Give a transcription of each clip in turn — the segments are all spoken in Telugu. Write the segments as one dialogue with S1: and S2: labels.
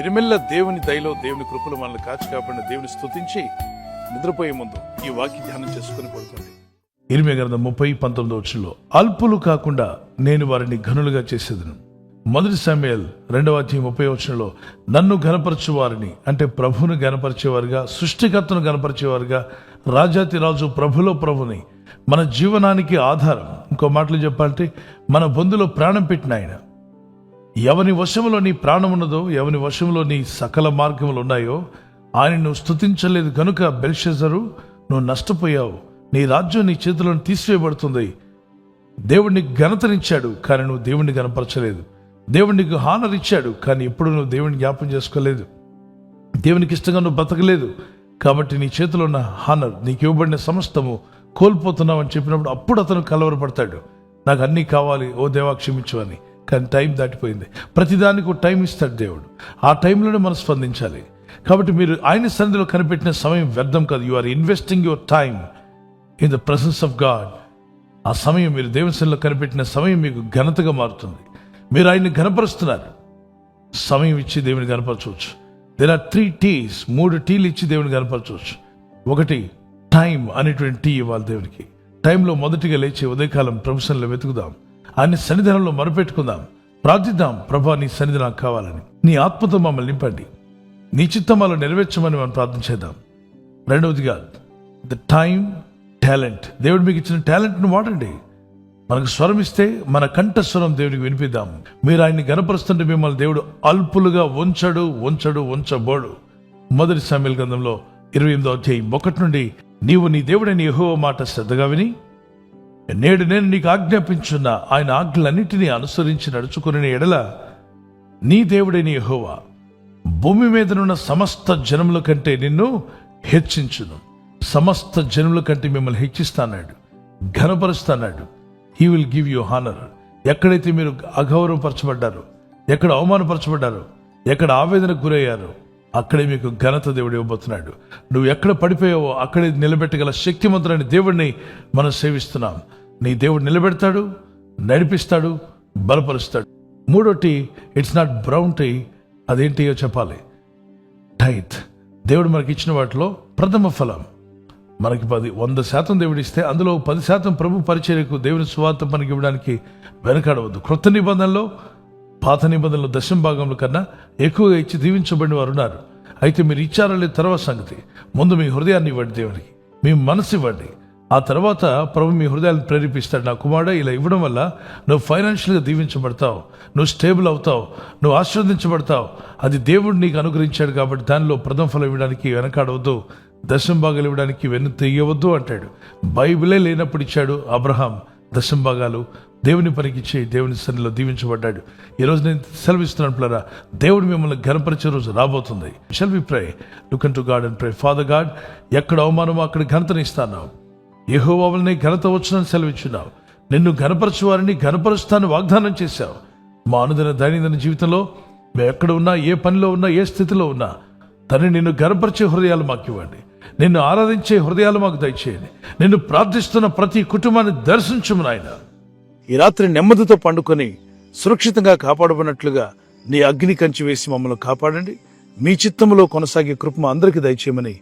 S1: ఇరిమెల్ల దేవుని దయలో దేవుని కృపలు మనల్ని కాచి కాపాడిన దేవుని స్తుతించి నిద్రపోయే ముందు ఈ వాక్య ధ్యానం చేసుకుని పడుకోండి. ఇర్మీయా గ్రంథం 30:19 అల్పులు కాకుండా నేను వారిని ఘనులుగా చేసేదను. 1 సమూయేలు 2:30 నన్ను ఘనపరచు వారిని, అంటే ప్రభువును ఘనపరిచేవారుగా, సృష్టికర్తను ఘనపరిచేవారుగా, రాజాతి రాజు ప్రభులో ప్రభుని, మన జీవనానికి ఆధారం, ఇంకో మాటలు చెప్పాలంటే మన బొందులో ప్రాణం పెట్టిన ఆయన, ఎవని వశంలో నీ ప్రాణం ఉన్నదో, ఎవని వశంలో నీ సకల మార్గములు ఉన్నాయో ఆయన నువ్వు స్తుతించలేదు కనుక బెల్షెజరు నువ్వు నష్టపోయావు, నీ రాజ్యం నీ చేతులను తీసివేయబడుతుంది. దేవుడిని ఘనతనిచ్చాడు కానీ నువ్వు దేవుణ్ణి గనపరచలేదు. దేవునికి హానర్ ఇచ్చాడు కానీ ఎప్పుడు నువ్వు దేవుని జ్ఞాపం చేసుకోలేదు. దేవునికి ఇష్టంగా నువ్వు బతకలేదు కాబట్టి నీ చేతిలో ఉన్న హానర్, నీకు ఇవ్వబడిన సమస్తము కోల్పోతున్నావు అని చెప్పినప్పుడు అప్పుడు అతను కలవరపడతాడు. నాకు అన్నీ కావాలి, ఓ దేవా క్షమించు అని. కానీ టైం దాటిపోయింది. ప్రతిదానికి ఒక టైం ఇస్తాడు దేవుడు. ఆ టైంలోనే మనం స్పందించాలి. కాబట్టి మీరు ఆయన సన్నిధిలో కనిపెట్టిన సమయం వ్యర్థం కాదు. You are investing your time in the presence of God. ఆ సమయం మీరు దేవుని సన్నిధిలో కనిపెట్టిన సమయం మీకు ఘనతగా మారుతుంది. మీరు ఆయన్ని ఘనపరుస్తున్నారు. సమయం ఇచ్చి దేవుని ఘనపరచవచ్చు. దేర్ ఆర్ 3 T's, 3 టీలు ఇచ్చి దేవుని ఘనపరచవచ్చు. ఒకటి టైం అనేటువంటి టీ ఇవ్వాలి దేవునికి. టైంలో మొదటిగా లేచి ఉదయకాలం ప్రభు సన్నిధిలో వెతుకుదాం, ఆయన సన్నిధానంలో మొరపెట్టుకుందాం, ప్రార్థిద్దాం. ప్రభా నీ సన్నిధి నాకు కావాలని, నీ ఆత్మతో మమ్మల్ని నింపండి, నీ చిత్తమాలు నెరవేర్చమని మనం ప్రార్థన చేద్దాం. రెండవదిగా ద టైం, టాలెంట్. దేవుడు మీకు ఇచ్చిన టాలెంట్ను వాడండి. మనకు స్వరం ఇస్తే మన కంఠ స్వరం దేవునికి వినిపిద్దాం. మీరు ఆయన్ని గనపరుస్తుంటే మిమ్మల్ని దేవుడు అల్పులుగా ఉంచబోడు. 1 సమూయేలు గ్రంథంలో 28:1 నీవు నీ దేవుడైన యెహోవా మాట శ్రద్ధగా విని నేడు నేను నీకు ఆజ్ఞాపించున్న ఆయన ఆజ్ఞలన్నిటినీ అనుసరించి నడుచుకునే ఎడల నీ దేవుడైన యెహోవా భూమి మీదనున్న సమస్త జనముల కంటే నిన్ను హెచ్చించును. సమస్త జనముల కంటే మిమ్మల్ని హెచ్చిస్తాన్నాడు, ఘనపరుస్తాన్నాడు. He will give you honour. ఎక్కడైతే మీరు అగౌరవపరచబడ్డారో, ఎక్కడ అవమానపరచబడ్డారో, ఎక్కడ ఆవేదనకు గురయ్యారో అక్కడే మీకు ఘనత దేవుడు ఇవ్వబోతున్నాడు. నువ్వు ఎక్కడ పడిపోయావో అక్కడే నిలబెట్టగల శక్తిమంతుడైన దేవుడిని మనం సేవిస్తున్నాం. నీ దేవుడు నిలబెడతాడు, నడిపిస్తాడు, బలపరుస్తాడు. మూడోటి, ఇట్స్ నాట్ బ్రౌన్ టీ. అదేంటియో చెప్పాలి. టైత్. దేవుడు మనకి ఇచ్చిన వాటిలో ప్రథమ ఫలం. మనకి 100% దేవుడు ఇస్తే అందులో 10% ప్రభు పరిచర్యకు, దేవుని సువార్త మనకి ఇవ్వడానికి వెనకాడవద్దు. క్రొత్త నిబంధనలో, పాత నిబంధనలో 10% కన్నా ఎక్కువగా ఇచ్చి దీవించబడిన వారు ఉన్నారు. అయితే మీరు ఇచ్చారో లేదు తర్వాత సంగతి. ముందు మీ హృదయాన్ని ఇవ్వండి దేవునికి, మీ మనసు ఇవ్వండి. ఆ తర్వాత ప్రభు మీ హృదయాన్ని ప్రేరేపిస్తాడు. నా కుమారుడా, ఇలా ఇవ్వడం వల్ల నువ్వు ఫైనాన్షియల్గా దీవించబడతావు, నువ్వు స్టేబుల్ అవుతావు, నువ్వు ఆశీర్వదించబడతావు. అది దేవుడు నీకు అనుగ్రహించాడు కాబట్టి దానిలో ప్రథమ ఫలం ఇవ్వడానికి వెనకాడవద్దు, 10% ఇవ్వడానికి వెన్ను తీయవద్దు అంటాడు. బైబిలే లేనప్పుడు ఇచ్చాడు అబ్రహాం 10% దేవుని పనికి ఇచ్చి దేవుని సన్నిధిలో దీవించబడ్డాడు. ఈరోజు నేను సెలవిస్తున్నాను పిల్లరా, దేవుడు మిమ్మల్ని ఘనపరిచే రోజు రాబోతుంది. Shall we pray, look unto God and pray. Father God, ఎక్కడ అవమానమో అక్కడ ఘనతని ఇస్తాన్నావు. యెహోవా వలన ఘనత వచ్చునని సెలవిచ్చున్నావు. నిన్ను ఘనపరచు వారిని ఘనపరుస్తాను వాగ్దానం చేశావు. మా అనుదిన దైనందిన జీవితంలో మేము ఎక్కడ ఉన్నా, ఏ పనిలో ఉన్నా, ఏ స్థితిలో ఉన్నా తను నిన్ను ఘనపరిచే హృదయాలు మాకు ఇవ్వండి. నిన్ను ఆరాధించే హృదయాలు మాకు దయచేయండి. నిన్ను ప్రార్థిస్తున్న ప్రతి కుటుంబాన్ని దర్శించుము నాయన. ఈ రాత్రి నెమ్మదితో పండుకొని సురక్షితంగా కాపాడబడినట్లుగా నీ అగ్ని కంచి వేసి మమ్మల్ని కాపాడండి. మీ చిత్తములో కొనసాగే కృప మా అందరికీ దయచేయమని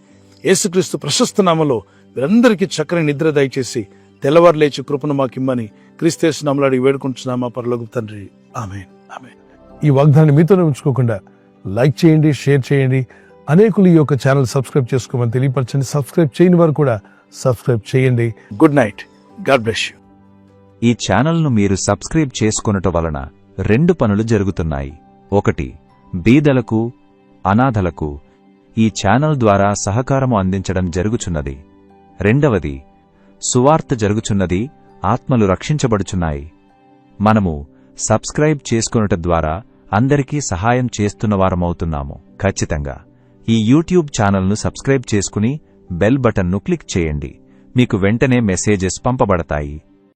S1: యేసుక్రీస్తు ప్రశస్త నామములో వీరందరికీ చక్కని నిద్ర దయచేసి తెల్లవారు లేచి కృపను మాకిమ్మని క్రీస్తు యేసు నామములో అడిగి వేడుకుంటున్నామా పరలోకపు తండ్రి. ఆమేన్, ఆమేన్. ఈ వాగ్దానాన్ని మీతోనే ఉంచుకోకుండా లైక్ చేయండి, షేర్ చేయండి. అనేకులు ఈ యొక్క ఛానల్ సబ్స్క్రైబ్ చేసుకోమని తెలియపరచండి. సబ్స్క్రైబ్ చేయని వారు కూడా సబ్స్క్రైబ్ చేయండి. Good night. God bless you.
S2: ఈ ఛానల్ను మీరు సబ్స్క్రైబ్ చేసుకొనుట వలన 2 పనులు జరుగుతున్నాయి. 1, బీదలకు, అనాథలకు ఈ ఛానల్ ద్వారా సహకారము అందించడం జరుగుచున్నది. 2, సువార్త జరుగుచున్నది, ఆత్మలు రక్షించబడుచున్నాయి. మనము సబ్స్క్రైబ్ చేసుకొనుట ద్వారా అందరికీ సహాయం చేస్తున్నవారమవుతున్నాము. ఖచ్చితంగా ఈ యూట్యూబ్ ఛానల్ను సబ్స్క్రైబ్ చేసుకుని బెల్ బటన్ను క్లిక్ చేయండి. మీకు వెంటనే మెసేజెస్ పంపబడతాయి.